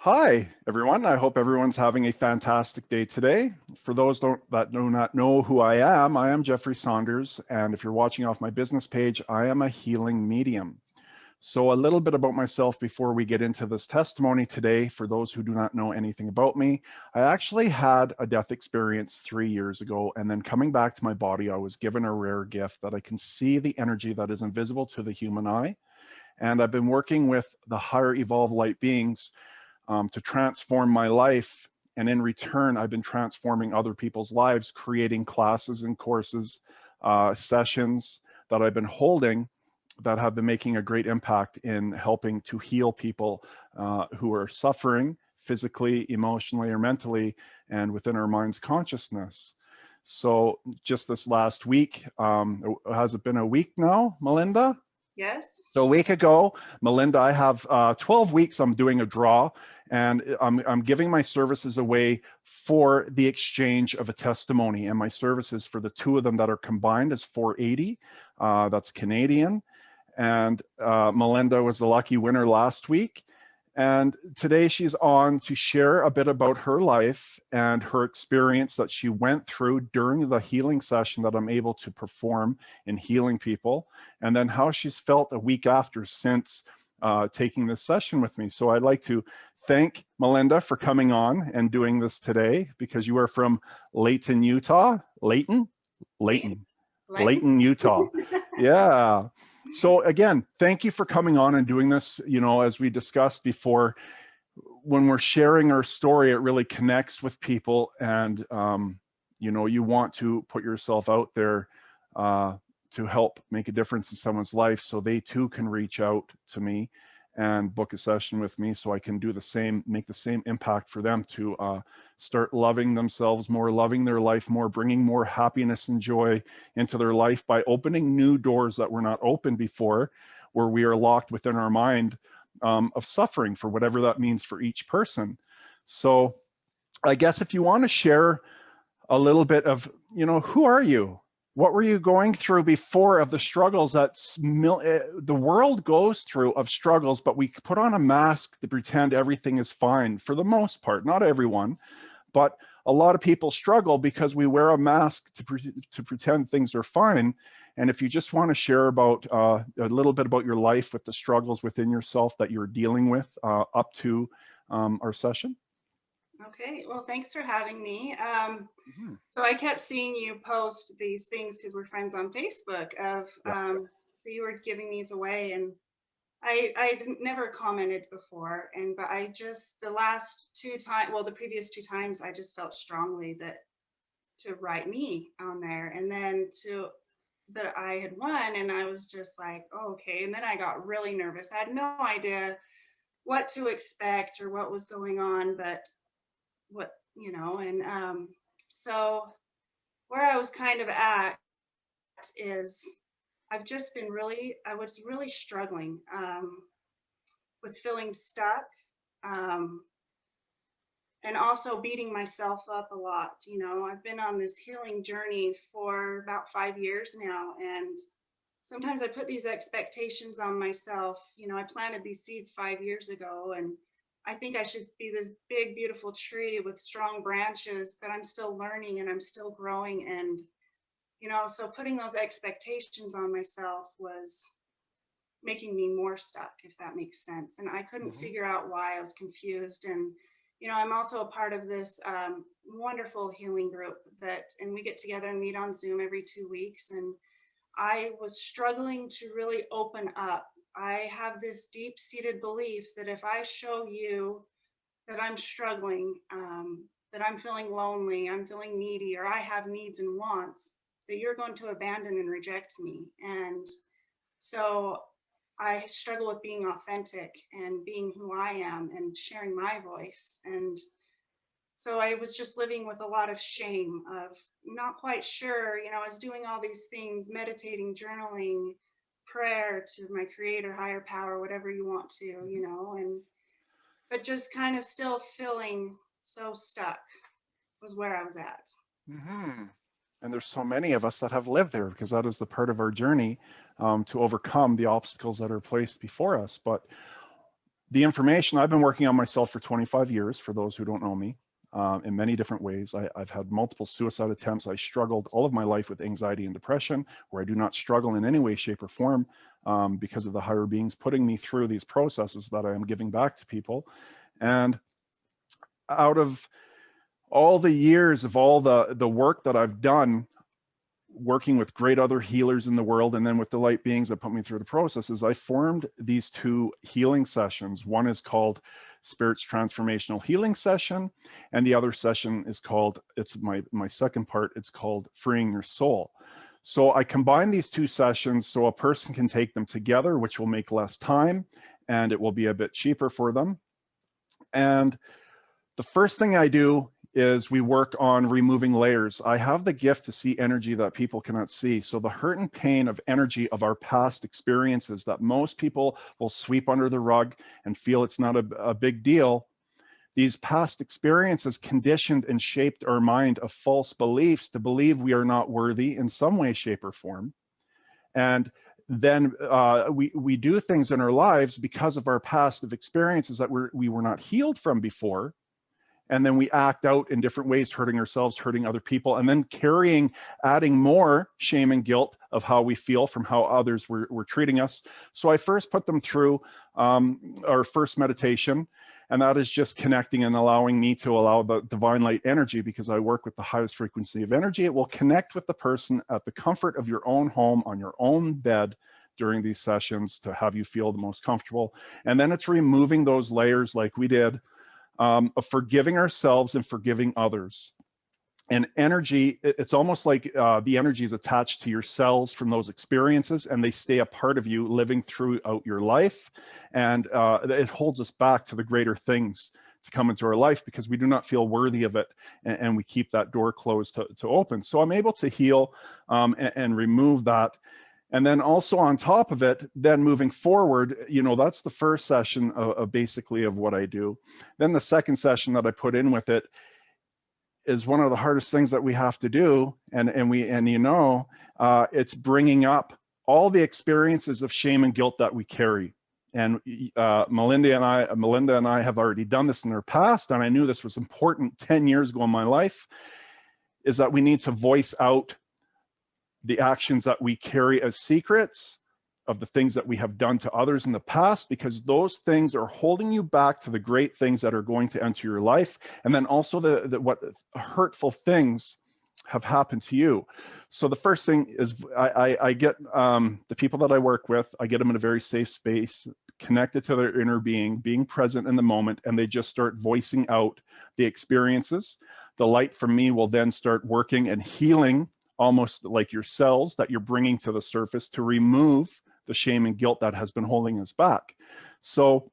Hi, everyone. I hope everyone's having a fantastic day today. For those that do not know who I am Jeffrey Saunders, and if you're watching off my business page, I am a healing medium. So a little bit about myself before we get into this testimony today. For those who do not know anything about me, I actually had a death experience 3 years ago, and then coming back to my body, I was given a rare gift that I can see the energy that is invisible to the human eye. And I've been working with the higher evolved light beings to transform my life. And in return, I've been transforming other people's lives, creating classes and courses, sessions that I've been holding that have been making a great impact in helping to heal people who are suffering physically, emotionally, or mentally, and within our mind's consciousness. So just this last week, has it been a week now, Melinda? Yes. So a week ago, Melinda, I have 12 weeks. I'm doing a draw, and I'm giving my services away for the exchange of a testimony. And my services for the two of them that are combined is 480. That's Canadian. And Melinda was the lucky winner last week. And today she's on to share a bit about her life and her experience that she went through during the healing session that I'm able to perform in healing people, and then how she's felt a week after since taking this session with me. So I'd like to thank Melinda for coming on and doing this today, because you are from Layton, Utah. Layton? Layton. Layton. Layton. Layton, Utah. Yeah. So again, thank you for coming on and doing this. You know, as we discussed before, when we're sharing our story, it really connects with people, and you know, you want to put yourself out there uh, to help make a difference in someone's life, so they too can reach out to me and book a session with me, so I can do the same, make the same impact for them to start loving themselves more, loving their life more, bringing more happiness and joy into their life by opening new doors that were not open before, where we are locked within our mind of suffering, for whatever that means for each person. So I guess if you want to share a little bit of, you know, who are you? What were you going through before, of the struggles that the world goes through, of struggles, but we put on a mask to pretend everything is fine for the most part, not everyone, but a lot of people struggle because we wear a mask to pretend things are fine. And if you just want to share about a little bit about your life with the struggles within yourself that you're dealing with up to our session. Okay. Well, thanks for having me. Mhm. So I kept seeing you post these things because we're friends on Facebook of Yeah. that you were giving these away, and I didn't, never commented before, and but I just the last two times, well, the previous two times, I just felt strongly that to write me on there, and then to that I had won, and I was just like, oh, okay. And then I got really nervous. I had no idea what to expect or what was going on, but what and so where I was kind of at is I was really struggling with feeling stuck, um, and also beating myself up a lot. I've been on this healing journey for about 5 years now, and sometimes I put these expectations on myself. I planted these seeds 5 years ago, and I think I should be this big, beautiful tree with strong branches, but I'm still learning and I'm still growing. And, so putting those expectations on myself was making me more stuck, if that makes sense. And I couldn't Mhm. figure out why. I was confused. And, I'm also a part of this wonderful healing group and we get together and meet on Zoom every 2 weeks. And I was struggling to really open up. I have this deep seated belief that if I show you that I'm struggling, that I'm feeling lonely, I'm feeling needy, or I have needs and wants, that you're going to abandon and reject me. And so I struggle with being authentic and being who I am and sharing my voice. And so I was just living with a lot of shame of not quite sure. I was doing all these things, meditating, journaling, prayer to my creator, higher power, whatever you want to, and but just kind of still feeling so stuck was where I was at. Hmm. And there's so many of us that have lived there, because that is the part of our journey to overcome the obstacles that are placed before us. But the information, I've been working on myself for 25 years, for those who don't know me, in many different ways. I've had multiple suicide attempts. I struggled all of my life with anxiety and depression, where I do not struggle in any way, shape, or form, because of the higher beings putting me through these processes that I am giving back to people. And out of all the years of all the work that I've done, working with great other healers in the world, and then with the light beings that put me through the processes, I formed these two healing sessions. One is called Spirit's Transformational Healing Session, and the other session is called, it's my second part, it's called Freeing Your Soul. So I combine these two sessions so a person can take them together, which will make less time, and it will be a bit cheaper for them. And the first thing I do is we work on removing layers. I have the gift to see energy that people cannot see. So the hurt and pain of energy of our past experiences that most people will sweep under the rug and feel it's not a big deal. These past experiences conditioned and shaped our mind of false beliefs to believe we are not worthy in some way, shape, or form. And then we do things in our lives because of our past of experiences that we were not healed from before. And then we act out in different ways, hurting ourselves, hurting other people, and then adding more shame and guilt of how we feel from how others were treating us. So I first put them through our first meditation, and that is just connecting and allowing me to allow the divine light energy, because I work with the highest frequency of energy. It will connect with the person at the comfort of your own home, on your own bed, during these sessions, to have you feel the most comfortable. And then it's removing those layers like we did, of forgiving ourselves and forgiving others. And energy, it's almost like the energy is attached to your cells from those experiences, and they stay a part of you living throughout your life. And it holds us back to the greater things to come into our life, because we do not feel worthy of it, and we keep that door closed to open. So I'm able to heal and remove that. And then also on top of it, then moving forward, that's the first session of basically of what I do. Then the second session that I put in with it is one of the hardest things that we have to do. And it's bringing up all the experiences of shame and guilt that we carry. And Melinda and I have already done this in our past, and I knew this was important 10 years ago in my life, is that we need to voice out the actions that we carry as secrets of the things that we have done to others in the past, because those things are holding you back to the great things that are going to enter your life. And then also what hurtful things have happened to you. So the first thing is I get the people that I work with, I get them in a very safe space, connected to their inner being present in the moment, and they just start voicing out the experiences. The light from me will then start working and healing, almost like your cells that you're bringing to the surface, to remove the shame and guilt that has been holding us back. So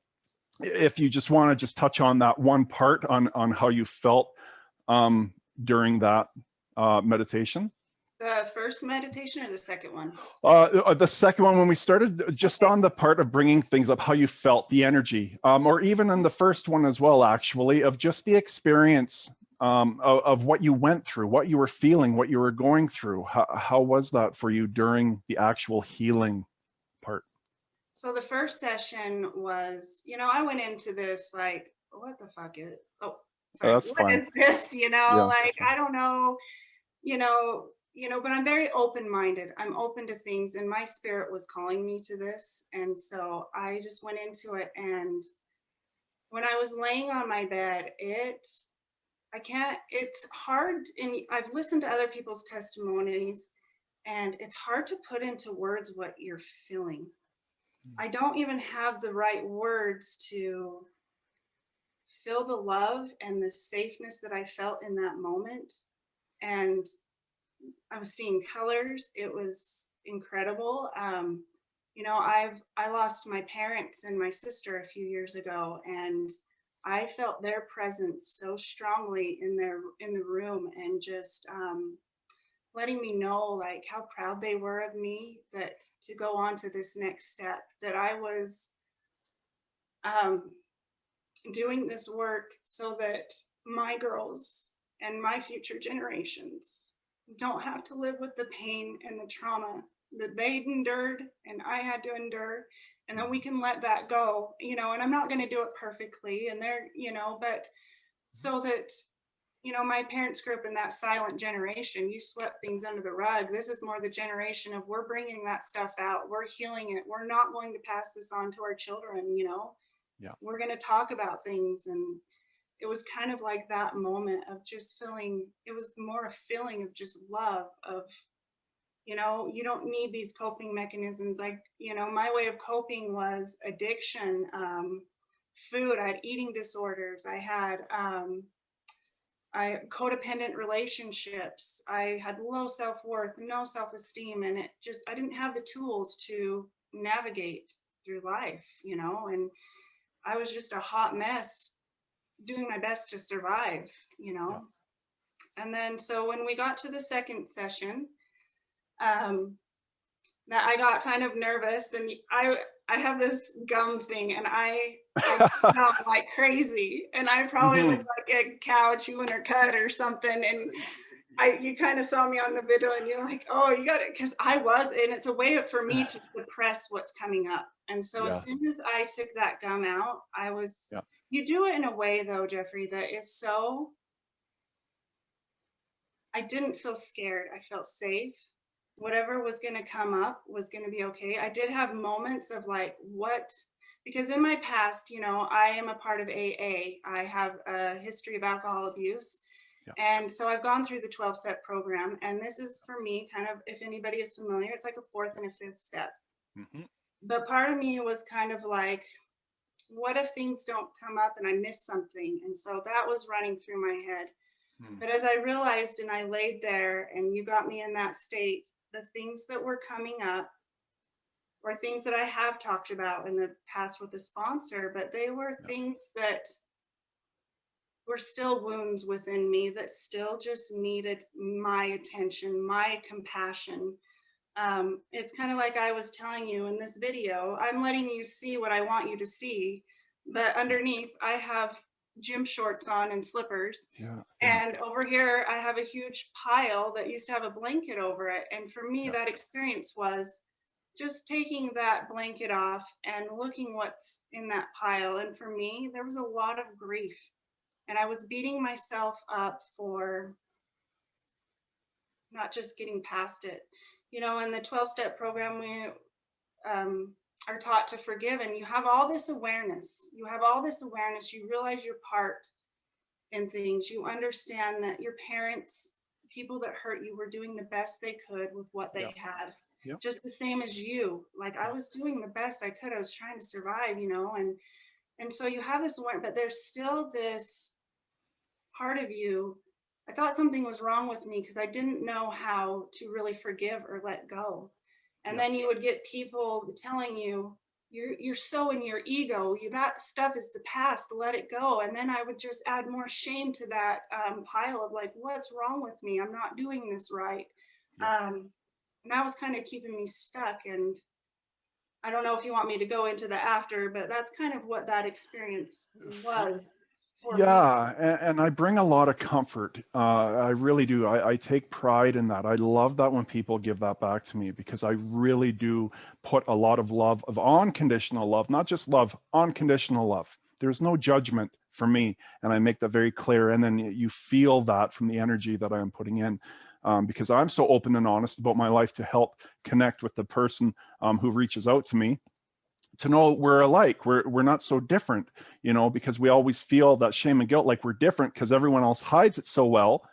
if you just want to just touch on that one part on how you felt during that meditation. The first meditation or the second one? The second one, when we started, just on the part of bringing things up, how you felt, the energy, or even in the first one as well, actually, of just the experience of what you went through, what you were feeling, what you were going through. How was that for you during the actual healing part? So the first session was, I went into this like, what the fuck is, sorry, That's what fine. is this? Yeah, Like, that's fine. I don't know, but I'm very open-minded. I'm open to things, and my spirit was calling me to this. And so I just went into it. And when I was laying on my bed, it's hard. And I've listened to other people's testimonies, and it's hard to put into words what you're feeling. I don't even have the right words to feel the love and the safeness that I felt in that moment. And I was seeing colors. It was incredible. I lost my parents and my sister a few years ago, and I felt their presence so strongly in the room, and just letting me know like how proud they were of me, that to go on to this next step, that I was um, doing this work so that my girls and my future generations don't have to live with the pain and the trauma that they endured and I had to endure. and then we can let that go, you know, and I'm not going to do it perfectly. And they're, you know, but so that, you know, my parents grew up in that silent generation. You swept things under the rug. This is more the generation of we're bringing that stuff out. We're healing it. We're not going to pass this on to our children, you know. Yeah. We're going to talk about things. And it was kind of like that moment of just feeling, it was more a feeling of just love of, you know, you don't need these coping mechanisms. Like, you know, my way of coping was addiction, food. I had eating disorders. I codependent relationships. I had low self-worth, no self-esteem, and it just, I didn't have the tools to navigate through life, you know, and I was just a hot mess doing my best to survive, you Yeah. know. And then so when we got to the second session, um, that I got kind of nervous, and I have this gum thing, and I gum like crazy, and I probably look Mhm. like a cow chewing her cud or something. And you kind of saw me on the video, and you're like, oh, you got it, because I was, and it's a way for me to suppress what's coming up. And so as Yeah. soon as I took that gum out, I was. Yeah. You do it in a way though, Jeffrey, that is so. I didn't feel scared. I felt safe. Whatever was going to come up was going to be okay. I did have moments of like, what? Because in my past, you know, I am a part of AA. I have a history of alcohol abuse. Yeah. And so I've gone through the 12-step program. And this is for me kind of, if anybody is familiar, it's like a fourth and a fifth step. Mhm. But part of me was kind of like, what if things don't come up and I miss something? And so that was running through my head. Mm. But as I realized and I laid there and you got me in that state, the things that were coming up were things that I have talked about in the past with the sponsor, but they were Yeah. things that were still wounds within me that still just needed my attention, my compassion. It's kind of like I was telling you in this video, I'm letting you see what I want you to see, but Yeah. underneath I have gym shorts on and slippers. Yeah. Yeah. And over here, I have a huge pile that used to have a blanket over it. And for me, Yeah. that experience was just taking that blanket off and looking what's in that pile. And for me, there was a lot of grief. And I was beating myself up for not just getting past it. You know, in the 12-step program, we are taught to forgive, and you have all this awareness. You have all this awareness. You realize your part in things. You understand that your parents, people that hurt you, were doing the best they could with what Yeah. they had. Yeah. Just the same as you. Like I Yeah. was doing the best I could. I was trying to survive, you know, and so you have this awareness, but there's still this part of you. I thought something was wrong with me because I didn't know how to really forgive or let go. And Yeah. then you would get people telling you, you're so in your ego. That stuff is the past. Let it go. And then I would just add more shame to that pile of like, what's wrong with me? I'm not doing this right. Yeah. And that was kind of keeping me stuck. And I don't know if you want me to go into the after, but that's kind of what that experience was for me. Yeah, and I bring a lot of comfort. I really do. I take pride in that. I love that when people give that back to me because I really do put a lot of love, of unconditional love, not just love, unconditional love. There's no judgment for me, and I make that very clear. And then you feel that from the energy that I'm putting in, because I'm so open and honest about my life to help connect with the person who reaches out to me, to know we're alike, we're not so different, you know, because we always feel that shame and guilt like we're different because everyone else hides it so well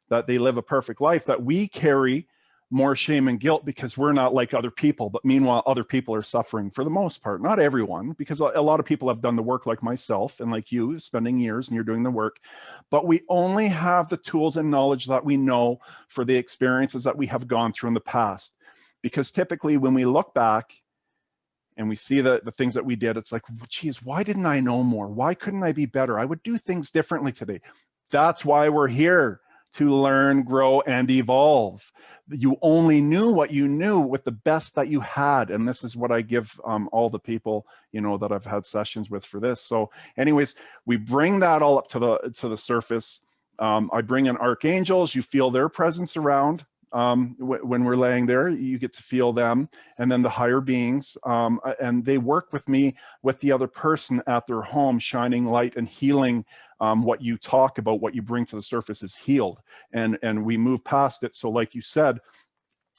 that they live a perfect life, that we carry more shame and guilt because we're not like other people. But meanwhile, other people are suffering for the most part, not everyone, because a lot of people have done the work like myself and like you, spending years, and you're doing the work. But we only have the tools and knowledge that we know for the experiences that we have gone through in the past. Because typically when we look back and we see the things that we did, it's like, geez, why didn't I know more? Why couldn't I be better? I would do things differently today. That's why we're here, to learn, grow, and evolve. You only knew what you knew with the best that you had. And this is what I give all the people, you know, that I've had sessions with for this. So anyways, we bring that all up to the surface. I bring in archangels. You feel their presence around. when we're laying there. You get to feel them, and then the higher beings, and they work with me, with the other person at their home, shining light and healing. What you talk about, what you bring to the surface is healed, and we move past it. So like you said,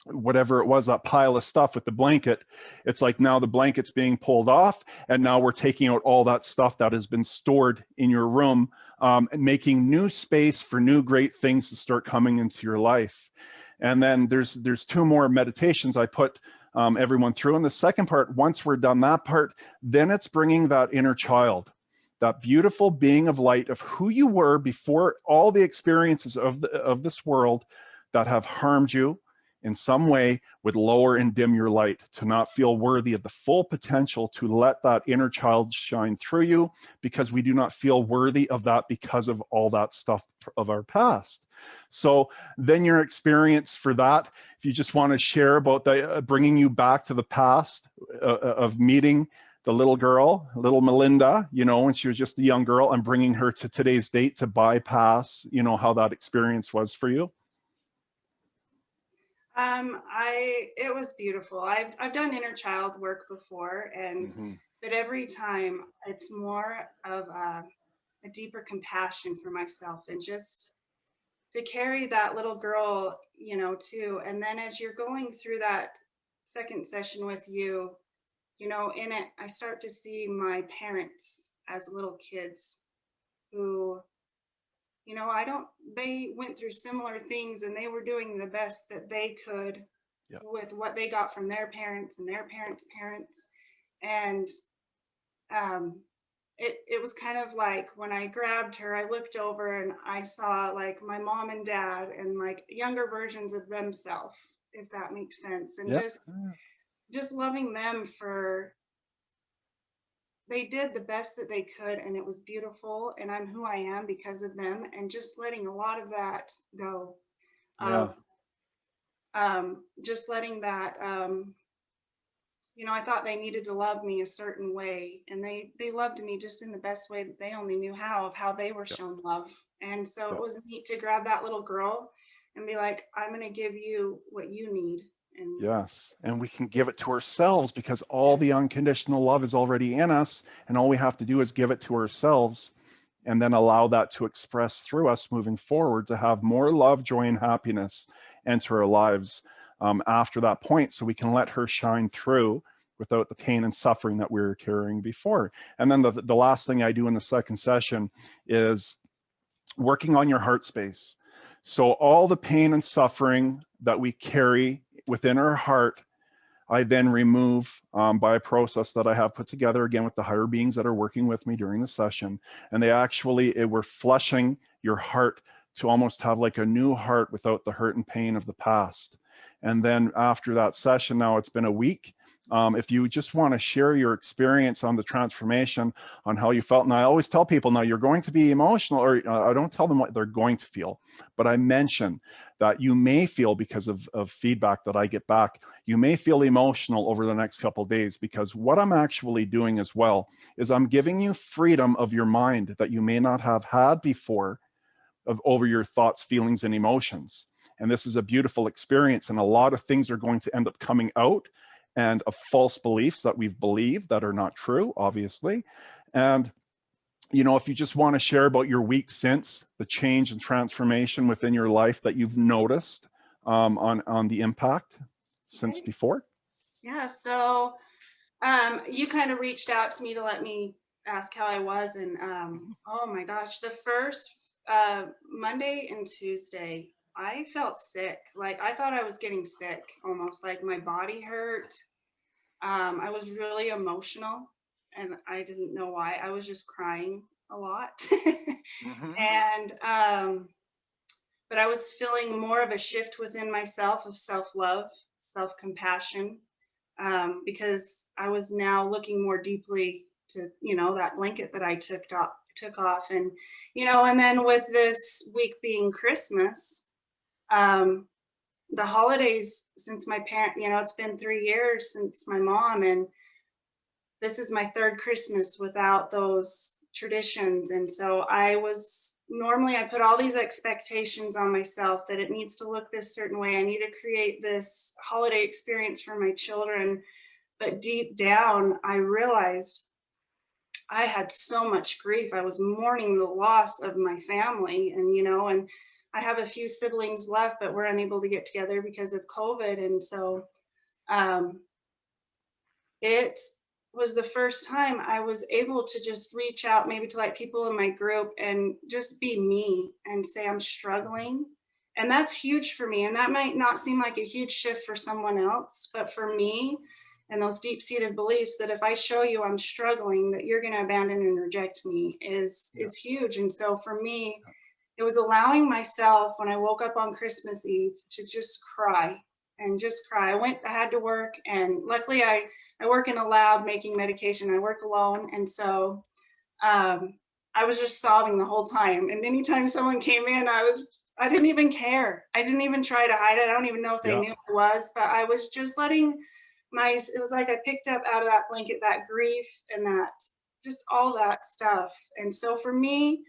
whatever it was, that pile of stuff with the blanket, it's like now the blanket's being pulled off, and now we're taking out all that stuff that has been stored in your room, and making new space for new great things to start coming into your life. And then there's two more meditations I put everyone through. And the second part, once we're done that part, then it's bringing that inner child, that beautiful being of light of who you were before all the experiences of this world that have harmed you in some way, would lower and dim your light, to not feel worthy of the full potential to let that inner child shine through you, because we do not feel worthy of that because of all that stuff of our past. So then your experience for that, if you just want to share about the bringing you back to the past, of meeting the little girl, little Melinda, when she was just a young girl, and bringing her to today's date to bypass, how that experience was for you. It was beautiful. I've done inner child work before, and Mm-hmm. but every time it's more of a deeper compassion for myself, and just to carry that little girl, too. And then as you're going through that second session with you, in it, I start to see my parents as little kids who, I don't, they went through similar things, and they were doing the best that they could Yeah. with what they got from their parents and their parents' parents. And um, it was kind of like when I grabbed her, I looked over and I saw like my mom and dad and like younger versions of themselves, if that makes sense. And Yeah. just loving them for, they did the best that they could, and it was beautiful, and I'm who I am because of them, and just letting a lot of that go, Yeah. of just letting that, I thought they needed to love me a certain way, and they loved me just in the best way that they only knew how, of how they were Yeah. shown love. And so Yeah. it was neat to grab that little girl and be like, I'm going to give you what you need. And Yes, and we can give it to ourselves, because all the unconditional love is already in us, and all we have to do is give it to ourselves, and then allow that to express through us moving forward, to have more love, joy, and happiness enter our lives after that point, so we can let her shine through without the pain and suffering that we were carrying before. And then the last thing I do in the second session is working on your heart space. So all the pain and suffering that we carry within our heart, I then remove by a process that I have put together, again, with the higher beings that are working with me during the session. And we're flushing your heart to almost have like a new heart without the hurt and pain of the past. And then after that session, now it's been a week. If you just want to share your experience on the transformation, on how you felt. And I always tell people, now you're going to be emotional, or I don't tell them what they're going to feel, but I mention that you may feel, because of feedback that I get back, you may feel emotional over the next couple of days, because what I'm actually doing as well is I'm giving you freedom of your mind that you may not have had before, over your thoughts, feelings, and emotions. And this is a beautiful experience, and a lot of things are going to end up coming out, and of false beliefs that we've believed that are not true, obviously. And if you just want to share about your week since, the change and transformation within your life that you've noticed on the impact since okay. before. Yeah. So you kind of reached out to me to let me ask how I was. And oh my gosh, the first Monday and Tuesday, I felt sick. Like I thought I was getting sick, almost like my body hurt. I was really emotional, and I didn't know why. I was just crying a lot. Mm-hmm. And but I was feeling more of a shift within myself of self-love, self-compassion, because I was now looking more deeply to, that blanket that I took off. And, and then with this week being Christmas, um, the holidays, since my parent, it's been 3 years since my mom, and this is my third Christmas without those traditions. And so normally I put all these expectations on myself that it needs to look this certain way. I need to create this holiday experience for my children. But deep down, I realized I had so much grief. I was mourning the loss of my family, and I have a few siblings left, but we're unable to get together because of COVID. And so um, it was the first time I was able to just reach out maybe to like people in my group and just be me and say I'm struggling. And that's huge for me. And that might not seem like a huge shift for someone else, but for me, and those deep-seated beliefs that if I show you I'm struggling, that you're going to abandon and reject me Yeah. is huge. And so for me, it was allowing myself when I woke up on Christmas Eve to just cry and just cry. I had to work, and luckily I work in a lab making medication. I work alone. And so um, I was just sobbing the whole time. And anytime someone came in, I didn't even care. I didn't even try to hide it. I don't even know if they Yeah. knew it was, but I was just letting it was like I picked up out of that blanket that grief and that just all that stuff. And so for me,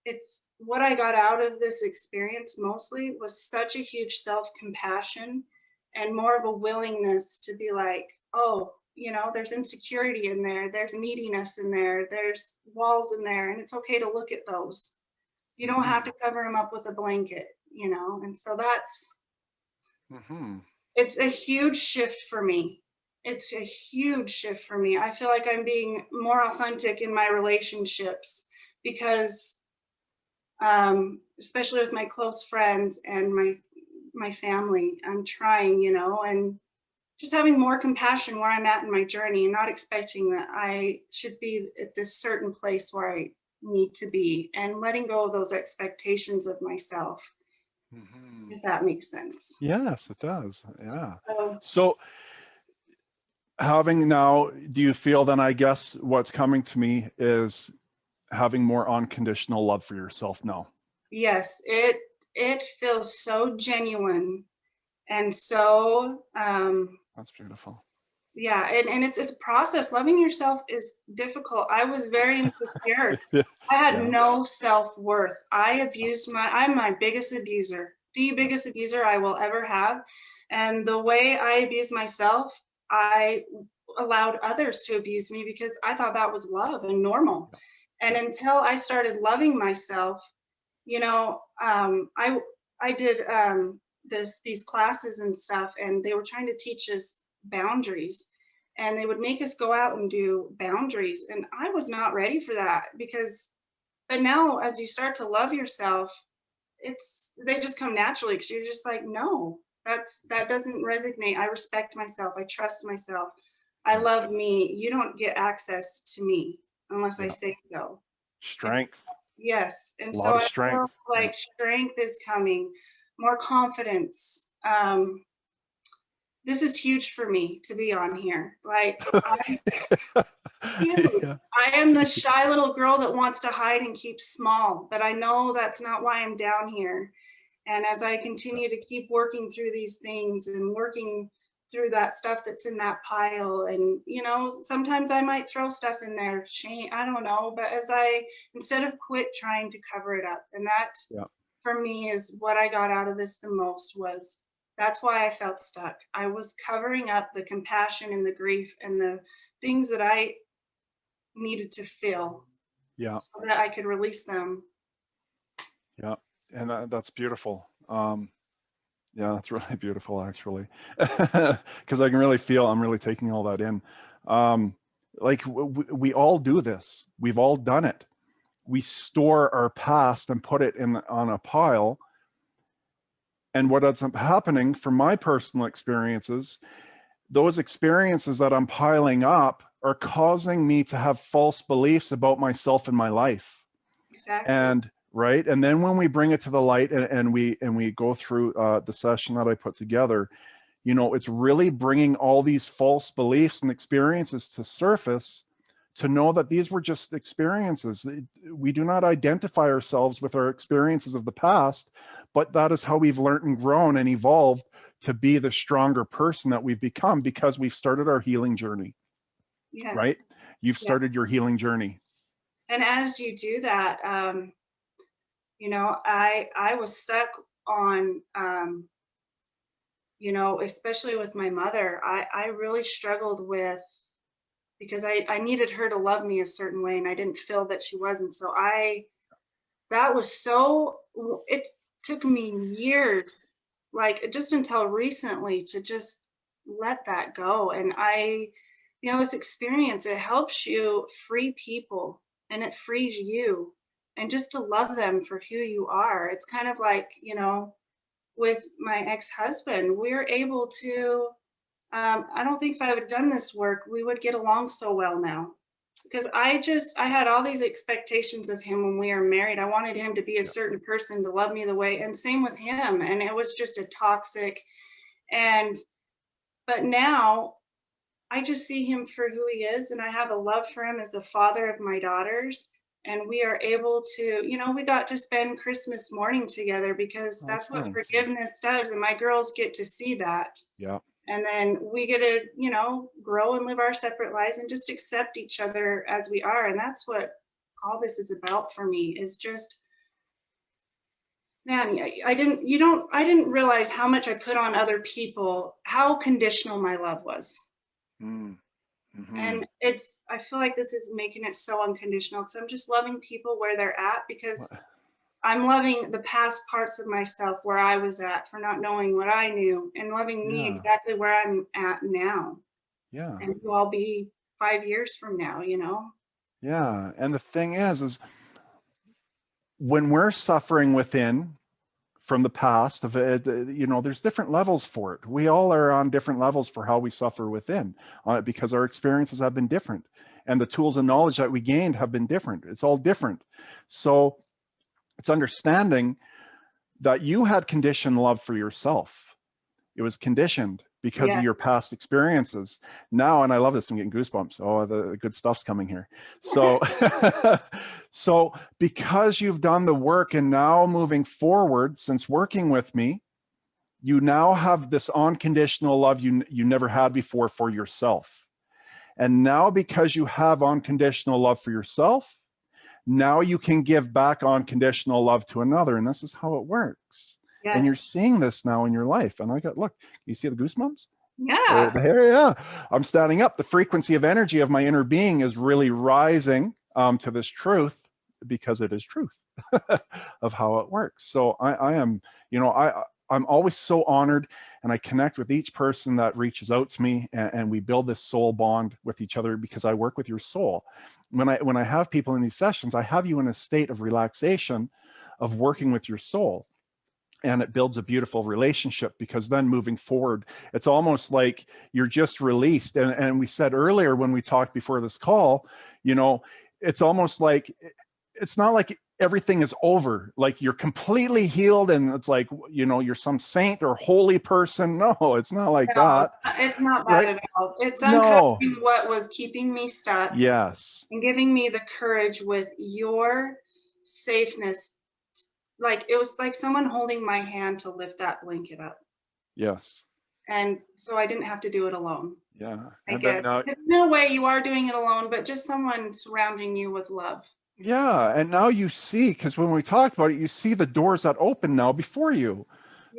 it's what I got out of this experience mostly was such a huge self-compassion and more of a willingness to be like, oh, there's insecurity in there, there's neediness in there, there's walls in there, and it's okay to look at those. You don't have Hmm. to cover them up with a blanket. And so Hmm. it's a huge shift for me. It's a huge shift for me. I feel like I'm being more authentic in my relationships because especially with my close friends and my family. I'm trying, and just having more compassion where I'm at in my journey and not expecting that I should be at this certain place where I need to be and letting go of those expectations of myself, Hmm. if that makes sense. Yes, it does. Yeah. So So having now, do you feel then, I guess what's coming to me is having more unconditional love for yourself now? yes, it feels so genuine and so That's beautiful. yeah, and it's a process. Loving yourself is difficult. I was very insecure. I had Yeah. no self-worth. I'm my biggest abuser, the Yeah. biggest abuser I will ever have. And the way I abused myself, I allowed others to abuse me because I thought that was love and normal. Yeah. And Yeah. until I started loving myself, I did these classes and stuff, and they were trying to teach us boundaries, and they would make us go out and do boundaries, and I was not ready for that but now as you start to love yourself, they just come naturally because you're just like, no, that doesn't resonate. I respect myself. I trust myself. I Yeah. love me. You don't get access to me unless I Yeah. say so. Strength. Yes, and A so lot of I feel strength. Yeah. like strength is coming, more confidence. This is huge for me to be on here. Like, I'm huge. Yeah. I am the shy little girl that wants to hide and keep small, but I know that's not why I'm down here. And as I continue to keep working through these things and working through that stuff that's in that pile, and sometimes I might throw stuff in there, shame, I don't know, but instead of quit trying to cover it up, and that Yeah. for me is what I got out of this the most was that's why I felt stuck. I was covering up the compassion and the grief and the things that I needed to feel Yeah. so that I could release them. Yeah. And that's beautiful. Yeah, that's really beautiful, actually, because I can really feel I'm really taking all that in. Um, like we all do this. We've all done it. We store our past and put it on a pile. And what ends up happening from my personal experiences, those experiences that I'm piling up are causing me to have false beliefs about myself and my life. Exactly. And right, and then when we bring it to the light and we go through the session that I put together, it's really bringing all these false beliefs and experiences to surface to know that these were just experiences. We do not identify ourselves with our experiences of the past, but that is how we've learned and grown and evolved to be the stronger person that we've become because we've started our healing journey, Yes. right? You've Yeah. started your healing journey. And as you do that, I was stuck on, especially with my mother. I really struggled with, because I needed her to love me a certain way, and I didn't feel that she was. And so that was it took me years, like just until recently, to just let that go. And this experience, it helps you free people, and it frees you, and just to love them for who you are. It's kind of like, with my ex-husband, we're able to, I don't think if I would have done this work, we would get along so well now. Because I had all these expectations of him when we were married. I wanted him to be a Yeah. certain person, to love me the way, and same with him. And it was just a toxic, and, but now I just see him for who he is, and I have a love for him as the father of my daughters. And we are able to, we got to spend Christmas morning together, because Oh, that's that's what nice. forgiveness does. And my girls get to see that. Yeah. And then we get to, grow and live our separate lives and just accept each other as we are. And that's what all this is about for me, is just, man, I didn't realize how much I put on other people, how conditional my love was. Mm. Hmm. And I feel like this is making it so unconditional, because I'm just loving people where they're at, because I'm loving the past parts of myself where I was at for not knowing what I knew, and loving me Yeah. exactly where I'm at now, Yeah. and who I'll be 5 years from now. Yeah. And the thing is when we're suffering within from the past of it, there's different levels for it. We all are on different levels for how we suffer within, because our experiences have been different, and the tools and knowledge that we gained have been different. It's all different. So it's understanding that you had conditioned love for yourself. It was conditioned because of Yeah. your past experiences. Now, and I love this, I'm getting goosebumps. Oh, the good stuff's coming here. So, so because you've done the work, and now moving forward, since working with me, you now have this unconditional love you never had before for yourself. And now, because you have unconditional love for yourself, now you can give back unconditional love to another. And this is how it works. And you're Yes. seeing this now in your life. And look, you see the goosebumps? Yeah. The hair, yeah. I'm standing up. The frequency of energy of my inner being is really rising to this truth, because it is truth of how it works. So I am, I'm always so honored, and I connect with each person that reaches out to me, and we build this soul bond with each other, because I work with your soul. When I have people in these sessions, I have you in a state of relaxation, of working with your soul. And it builds a beautiful relationship, because then moving forward, it's almost like you're just released. And we said earlier when we talked before this call, it's almost like, it's not like everything is over, like you're completely healed and it's like, you're some saint or holy person. No, it's not like No, that, it's not that right? at all. It's No. uncovering what was keeping me stuck, Yes. and giving me the courage with your safeness. Like, it was like someone holding my hand to lift that blanket up. Yes. And so I didn't have to do it alone, Yeah. I And then guess. now, No way you are doing it alone, but just someone surrounding you with love. yeah, and now you see, because when we talked about it, you see the doors that open now before you.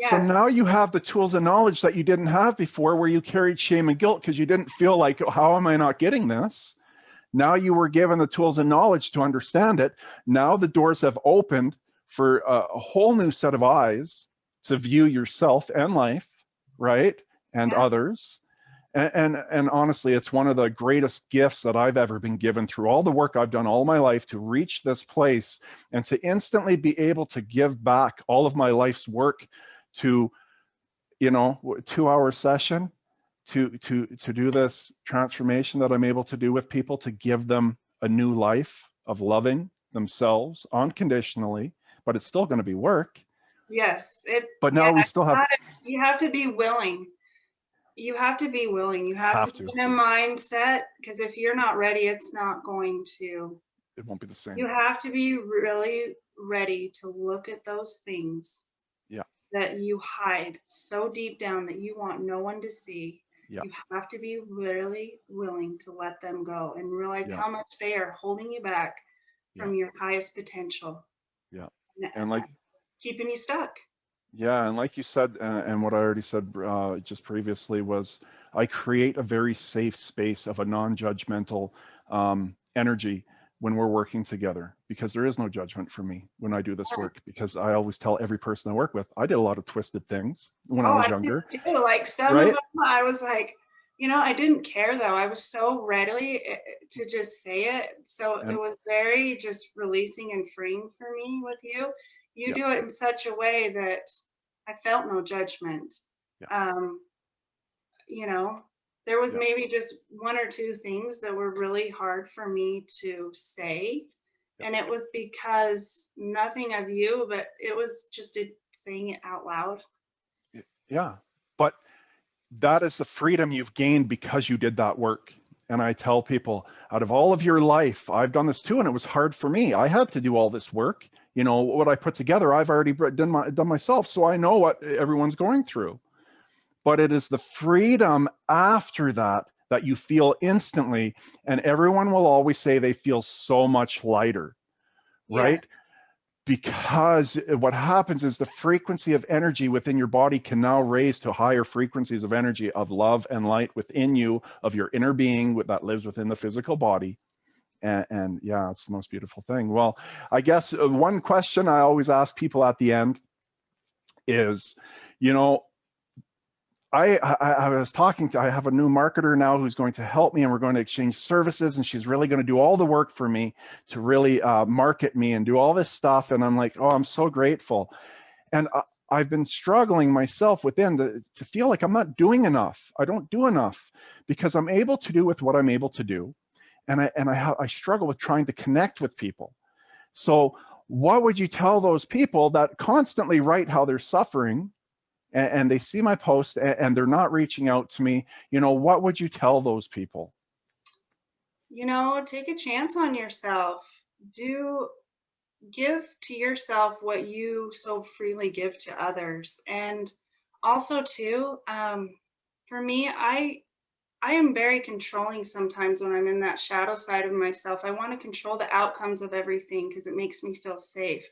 So Yes. now you have the tools and knowledge that you didn't have before, where you carried shame and guilt because you didn't feel like, how am I not getting this? Now you were given the tools and knowledge to understand it. Now the doors have opened for a whole new set of eyes to view yourself and life, right? And Yeah. others. And honestly, it's one of the greatest gifts that I've ever been given, through all the work I've done all my life to reach this place, and to instantly be able to give back all of my life's work to, 2-hour session, to do this transformation that I'm able to do with people, to give them a new life of loving themselves unconditionally. But it's still going to be work. Yes. But Yeah, now we still you have to be willing. You have to be willing. You have to have be to. in a mindset, because if you're not ready, it's not going to. It won't be the same. You have to be really ready to look at those things Yeah. that you hide so deep down that you want no one to see. Yeah. You have to be really willing to let them go, and realize Yeah. how much they are holding you back Yeah. from your highest potential, Yeah. n- And like, keeping you stuck. yeah, and like you said, and what I already said just previously was, I create a very safe space of a non-judgmental energy when we're working together, because there is no judgment for me when I do this work, because I always tell every person I work with, I did a lot of twisted things when I Oh, was I did younger, too. Like some of right? them, I was like, I didn't care though. I was so ready to just say it. So it And was very just releasing and freeing for me with you. You yeah, do it in such a way that I felt no judgment. yeah, Um, you know, there was yeah, maybe just one or two things that were really hard for me to say. yeah, And it was because nothing of you, but it was just saying it out loud. yeah. But that is the freedom you've gained because you did that work. And I tell people, out of all of your life, I've done this too, and it was hard for me. I had to do all this work. You know, what I put together, I've already done myself, so I know what everyone's going through. But it is the freedom after that that you feel instantly, and everyone will always say they feel so much lighter, Yes. right? Because what happens is the frequency of energy within your body can now raise to higher frequencies of energy of love and light within you, of your inner being that lives within the physical body. And yeah, it's the most beautiful thing. Well, I guess one question I always ask people at the end is, you know, I was talking to, I have a new marketer now who's going to help me, and we're going to exchange services, and she's really going to do all the work for me to really market me and do all this stuff. And I'm like, oh, I'm so grateful. And I've been struggling myself within to feel like I'm not doing enough. I don't do enough because I'm able to do with what I'm able to do. And I struggle with trying to connect with people. So what would you tell those people that constantly write how they're suffering, and they see my post, and they're not reaching out to me? You know, what would you tell those people? Take a chance on yourself. Do Give to yourself what you so freely give to others. And also too, for me, I am very controlling sometimes when I'm in that shadow side of myself. I want to control the outcomes of everything because it makes me feel safe.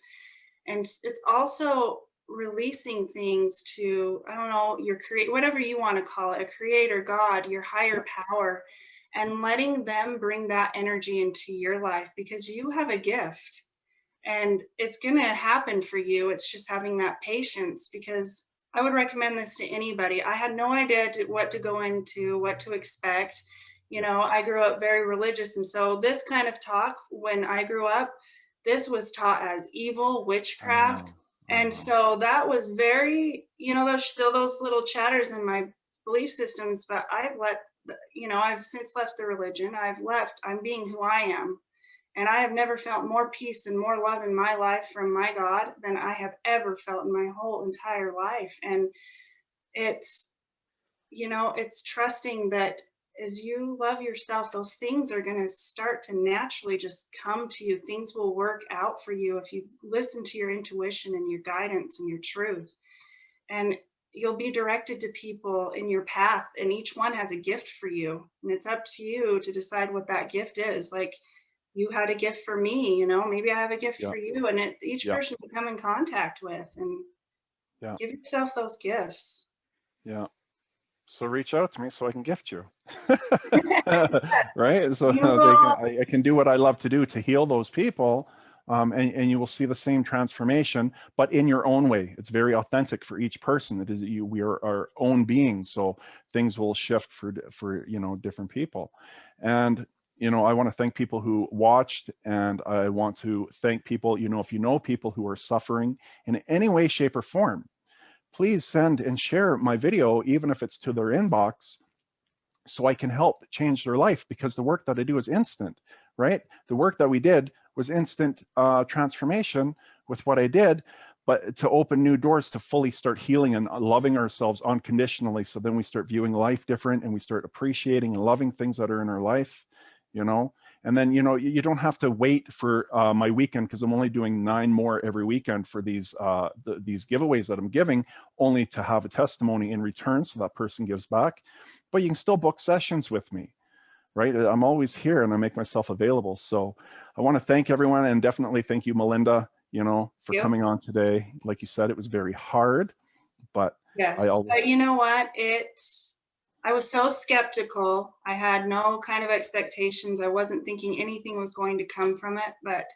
And it's also releasing things to, I don't know, your create, whatever you want to call it, a creator, God, your Yeah, higher power, and letting them bring that energy into your life because you have a gift and it's going to happen for you. It's just having that patience, because I would recommend this to anybody. I had no idea what to go into, what to expect. yeah. I grew up very religious. And so this kind of talk, when I grew up, this was taught as evil, I witchcraft. know, I And know. so that was very, there's still those little chatters in my belief systems, but I've since left the religion. I'm being who I am, and I have never felt more peace and more love in my life from my God than I have ever felt in my whole entire life. And it's, it's trusting that as you love yourself, those things are going to start to naturally just come to you. Things will work out for you if you listen to your intuition and your guidance and your truth. And you'll be directed to people in your path, and each one has a gift for you. And it's up to you to decide what that gift is. Like, you had a gift for me, maybe I have a gift Yeah, for you, and each yeah, person you come in contact with, and yeah, give yourself those gifts. yeah. So reach out to me so I can gift you. Right? So You they can, will, I can do what I love to do to heal those people. And you will see the same transformation, but in your own way. It's very authentic for each person. It is you. We are our own beings, so things will shift for different people. And I want to thank people who watched, and I want to thank people. If you know people who are suffering in any way, shape, or form, please send and share my video, even if it's to their inbox, so I can help change their life, because the work that I do is instant, right? The work that we did was instant transformation with what I did, but to open new doors to fully start healing and loving ourselves unconditionally. So then we start viewing life different, and we start appreciating and loving things that are in our life, you know? And then, you don't have to wait for my weekend, because I'm only doing 9 more every weekend for these giveaways that I'm giving, only to have a testimony in return so that person gives back. But you can still book sessions with me. right? I'm always here and I make myself available. So I want to thank everyone, and definitely thank you, Melinda, for You. coming on today. Like you said, it was very hard, but I Yes, always, but you know what? I was so skeptical. I had no kind of expectations. I wasn't thinking anything was going to come from it, but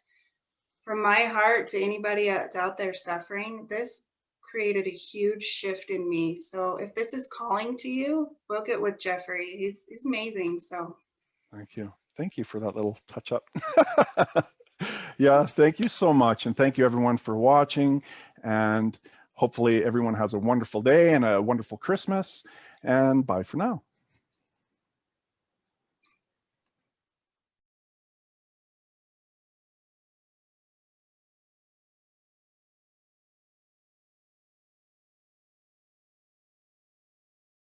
from my heart to anybody that's out there suffering, this created a huge shift in me. So if this is calling to you, book it with Jeffrey. He's amazing. So thank you. Thank you for that little touch up. Yeah, thank you so much. And thank you everyone for watching. And hopefully everyone has a wonderful day and a wonderful Christmas. And bye for now.